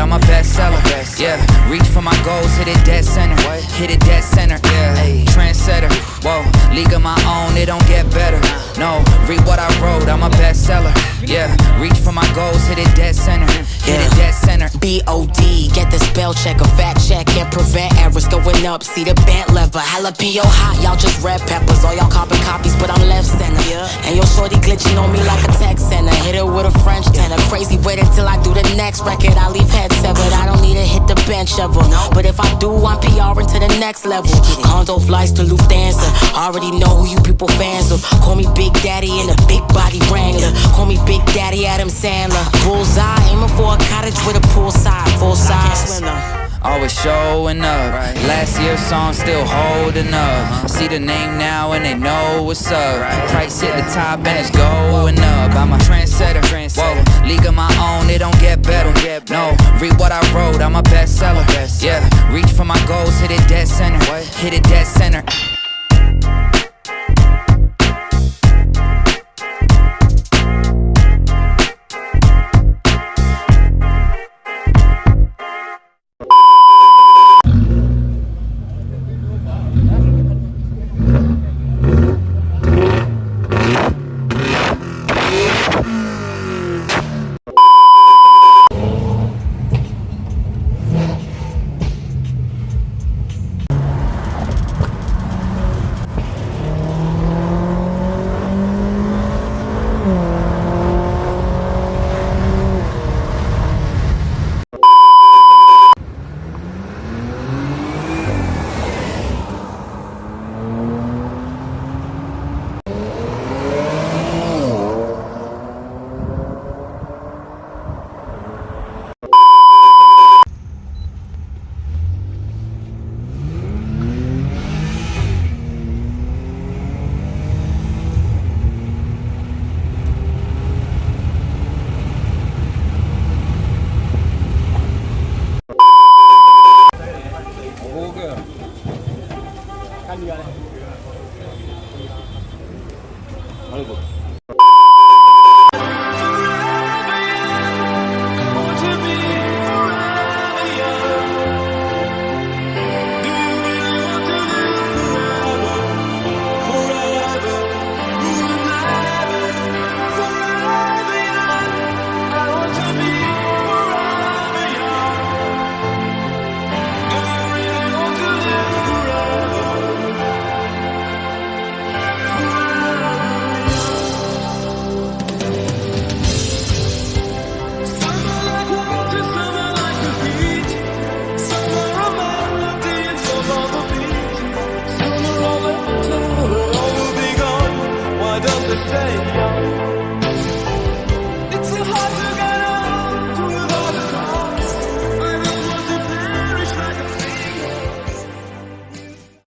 I'm a bestseller. Yeah, reach for my goals, hit it dead center. Hit it dead center, yeah. Trendsetter, whoa, league of my own, it don't get better. No, read what I wrote, I'm a bestseller. Yeah, reach for my goals, hit it dead center. Hit it dead center. B.O.D. Get the spell check, a fact check, and prevent errors going up. See the bent lever, jalapeno hot, y'all just red peppers. All y'all carbon copies, but I'm left center. And your shorty glitching on me like a text center. Hit it with a French tenor. Crazy, wait until I do the next record. I leave head severed. I don't need to hit the bench ever. But if I do, I'm PRing to the next level. Condo flights to Lufthansa. Already know who you people fans of. Call me Big Daddy in a big body Wrangler. Call me Big Daddy Adam Sandler. Bullseye, aiming for a cottage with a poolside, full size. Always showing up. Last year's song still holding up. See the name now and they know what's up. Price hit the top and it's going up. I'm a trendsetter. Whoa, league of my own, it don't get better. No, read what I wrote, I'm a bestseller. Yeah, reach for my goals, hit it dead center. Hit it dead center. 아이고. Stay young.